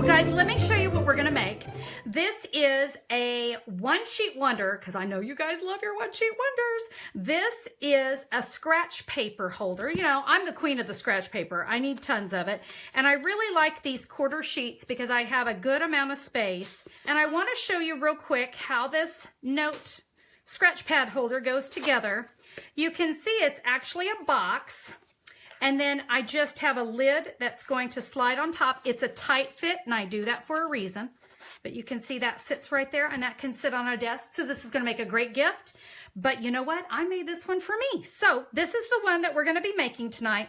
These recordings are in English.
Guys, let me show you what we're gonna make. This is a one-sheet wonder, because I know you guys love your one-sheet wonders. This is a scratch paper holder. You know, I'm the queen of the scratch paper. I need tons of it. And I really like these quarter sheets because I have a good amount of space. And I want to show you real quick how this note scratch pad holder goes together. You can see it's actually a box. And then I just have a lid that's going to slide on top. It's a tight fit, and I do that for a reason. But you can see that sits right there, and that can sit on a desk. So this is going to make a great gift. But you know what? I made this one for me. So this is the one that we're going to be making tonight.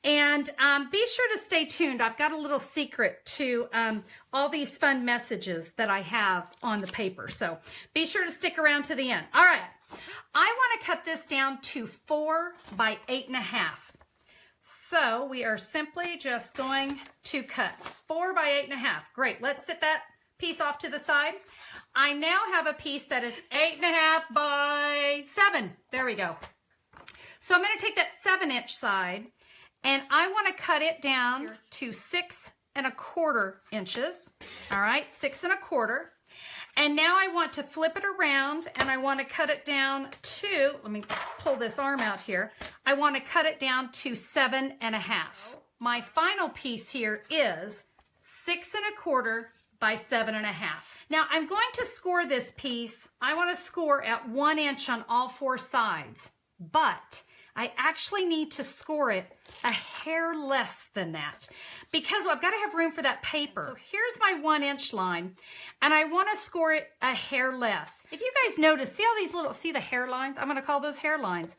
And be sure to stay tuned. I've got a little secret to all these fun messages that I have on the paper. So be sure to stick around to the end. All right. I want to cut this down to 4 by 8.5. So we are simply just going to cut 4 by 8.5. Great, let's set that piece off to the side. I now have a piece that is 8.5 by 7. There we go. So I'm going to take that 7-inch side and I want to cut it down to 6¼ inches. All right, 6¼ And now I want to flip it around and I want to cut it down to, let me pull this arm out here. I want to cut it down to 7.5. My final piece here is 6¼ by 7.5. Now I'm going to score this piece. I want to score at 1 inch on all 4 sides, but I actually need to score it a hair less than that because I've got to have room for that paper. So here's my 1 inch line and I want to score it a hair less. If you guys notice, see all these little, see the hairlines? I'm going to call those hairlines.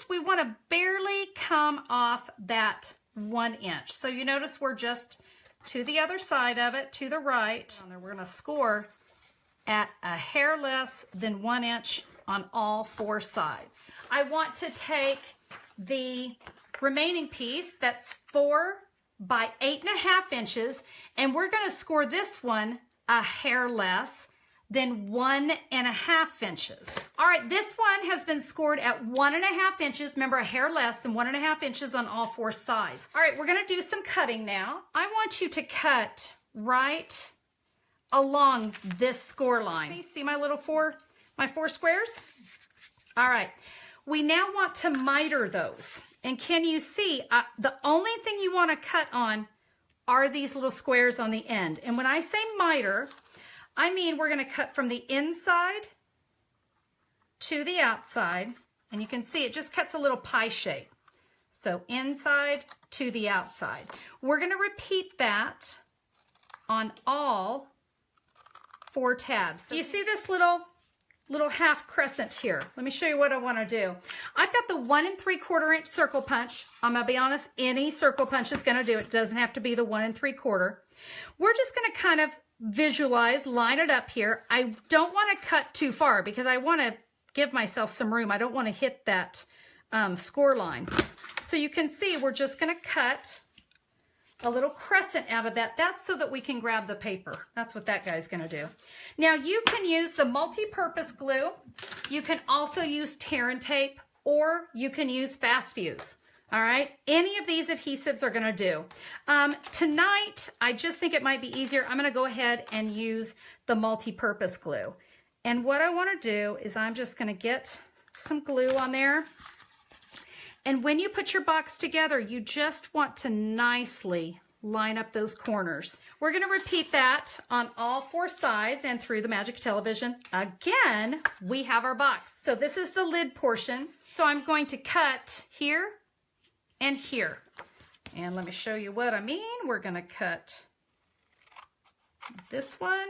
We want to barely come off that 1 inch. So you notice we're just to the other side of it, to the right. And we're going to score at a hair less than 1 inch on all 4 sides. I want to take the remaining piece that's 4 by 8.5 inches and we're going to score this one a hair less than 1.5 inches. All right, this one has been scored at 1.5 inches. Remember, a hair less than 1.5 inches on all 4 sides. All right, we're going to do some cutting now. I want you to cut right along this score line. See my little 4 squares? All right, we now want to miter those. And can you see, the only thing you want to cut on are these little squares on the end. And when I say miter, I mean we're going to cut from the inside to the outside. And you can see it just cuts a little pie shape. So inside to the outside. We're going to repeat that on all 4 tabs. Do you see this little half crescent here? Let me show you what I want to do. I've got the 1 3/4 inch circle punch. I'm gonna be honest, any circle punch is gonna do it. It doesn't have to be the 1 3/4. We're just gonna kind of visualize, line it up here. I don't want to cut too far because I want to give myself some room. I don't want to hit that score line. So you can see we're just gonna cut a little crescent out of that. That's so that we can grab the paper. That's what that guy's gonna do. Now you can use the multi-purpose glue. You can also use tear and tape, or you can use fast fuse. All right, any of these adhesives are gonna do. Tonight, I just think it might be easier. I'm gonna go ahead and use the multi-purpose glue. And what I wanna do is I'm just gonna get some glue on there. And when you put your box together, you just want to nicely line up those corners. We're going to repeat that on all 4 sides and through the Magic Television. Again, we have our box. So this is the lid portion. So I'm going to cut here and here. And let me show you what I mean. We're going to cut this one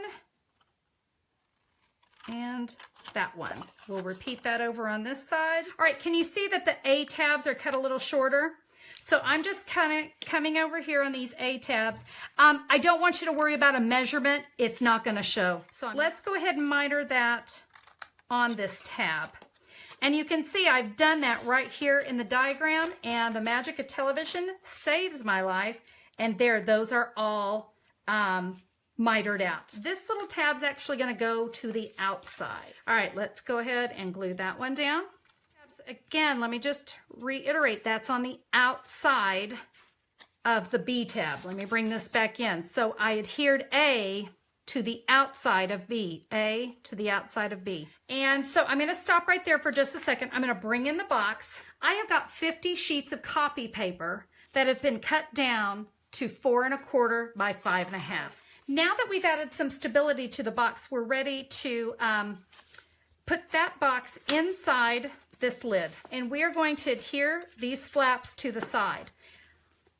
and that one. We'll repeat that over on this side. All right, can you see that the A tabs are cut a little shorter? So I'm just kind of coming over here on these A tabs. I don't want you to worry about a measurement. It's not going to show. So let's go ahead and miter that on this tab. And you can see I've done that right here in the diagram, and the magic of television saves my life. And there, those are all mitered out. This little tab's actually going to go to the outside. All right, let's go ahead and glue that one down. Again, let me just reiterate, that's on the outside of the B tab. Let me bring this back in. So I adhered A to the outside of B, A to the outside of B. And so I'm going to stop right there for just a second. I'm going to bring in the box. I have got 50 sheets of copy paper that have been cut down to 4 1/4 by 5 1/2. Now that we've added some stability to the box, we're ready to put that box inside this lid. And we are going to adhere these flaps to the side.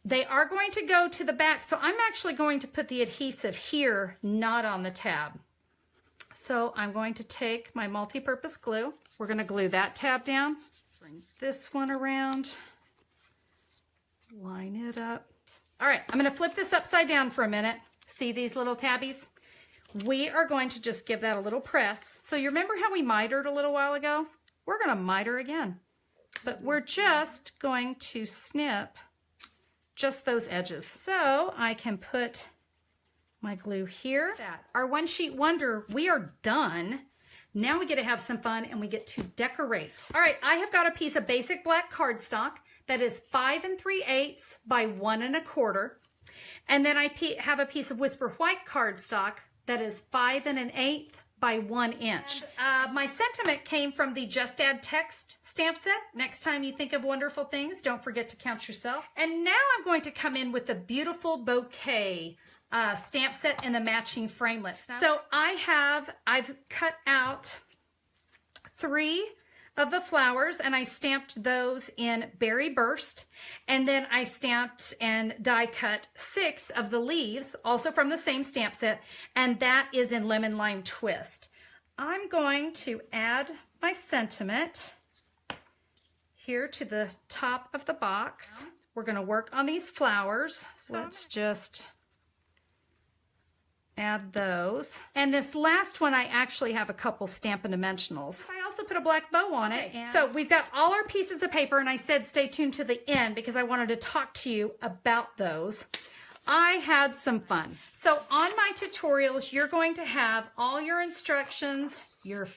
They are going to go to the back, so I'm actually going to put the adhesive here, not on the tab. So I'm going to take my multi-purpose glue. We're going to glue that tab down. Bring this one around. Line it up. All right, I'm going to flip this upside down for a minute. See these little tabbies? We are going to just give that a little press. So you remember how we mitered a little while ago? We're going to miter again, but we're just going to snip just those edges. So I can put my glue here. Our one sheet wonder, we are done. Now we get to have some fun and we get to decorate. All right, I have got a piece of basic black cardstock that is 5 3/8 by 1 1/4. And then I have a piece of Whisper White cardstock that is 5 1/8 by 1 inch. My sentiment came from the Just Add Text stamp set. Next time you think of wonderful things, don't forget to count yourself. And now I'm going to come in with the beautiful bouquet stamp set and the matching framelits. So I've cut out 3 of the flowers and I stamped those in Berry Burst, and then I stamped and die cut 6 of the leaves, also from the same stamp set, and that is in Lemon Lime Twist. I'm going to add my sentiment here to the top of the box. We're going to work on these flowers. So let's just add those. And this last one, I actually have a couple Stampin' Dimensionals. I also put a black bow on it. So we've got all our pieces of paper, and I said stay tuned to the end because I wanted to talk to you about those. I had some fun. So on my tutorials, you're going to have all your instructions, your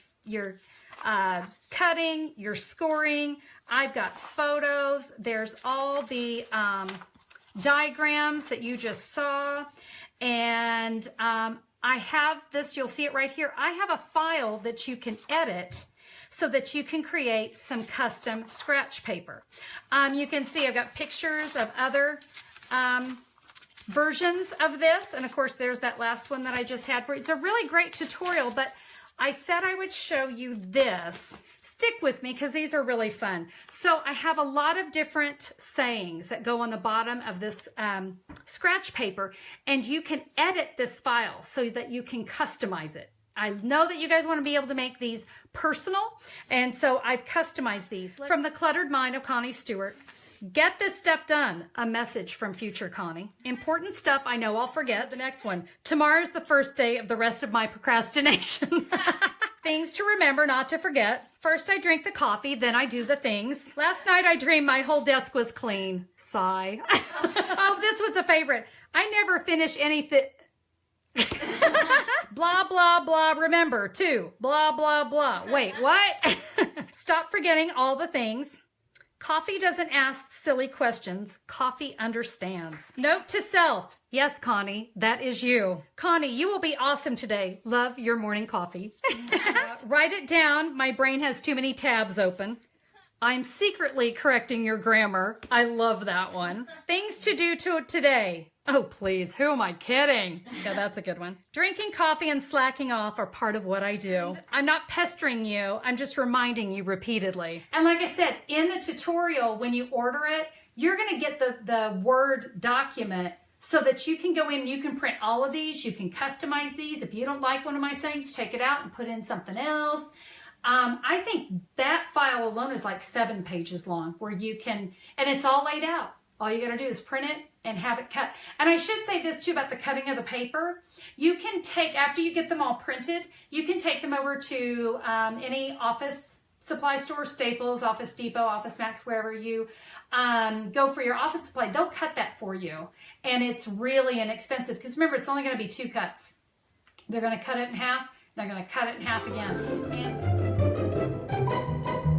cutting, your scoring. I've got photos. There's all the diagrams that you just saw. And I have this, you'll see it right here. I have a file that you can edit so that you can create some custom scratch paper. You can see I've got pictures of other versions of this. And of course, there's that last one that I just had for you. It's a really great tutorial, but I said I would show you this. Stick with me because these are really fun. So I have a lot of different sayings that go on the bottom of this scratch paper, and you can edit this file so that you can customize it. I know that you guys want to be able to make these personal, and so I've customized these. From the Cluttered Mind of Connie Stewart. Get this stuff done. A message from future Connie. Important stuff I know I'll forget. The next one. Tomorrow's the first day of the rest of my procrastination. Things to remember, not to forget. First I drink the coffee, then I do the things. Last night I dreamed my whole desk was clean. Sigh. Oh, this was a favorite. I never finish anything. Blah, blah, blah. Remember, too. Blah, blah, blah. Wait, what? Stop forgetting all the things. Coffee doesn't ask silly questions. Coffee understands. Note to self. Yes, Connie, that is you. Connie, you will be awesome today. Love your morning coffee. Write it down. My brain has too many tabs open. I'm secretly correcting your grammar. I love that one. Things to do today. Oh, please. Who am I kidding? Yeah, that's a good one. Drinking coffee and slacking off are part of what I do. I'm not pestering you. I'm just reminding you repeatedly. And like I said, in the tutorial, when you order it, you're going to get the Word document so that you can go in and you can print all of these. You can customize these. If you don't like one of my sayings, take it out and put in something else. I think that file alone is like 7 pages long where you can, and it's all laid out. All you got to do is print it and have it cut. And I should say this too about the cutting of the paper. You can take, after you get them all printed, you can take them over to any office supply store, Staples, Office Depot, Office Max, wherever you go for your office supply, they'll cut that for you. And it's really inexpensive because remember, it's only going to be 2 cuts. They're going to cut it in half. They're going to cut it in half again. And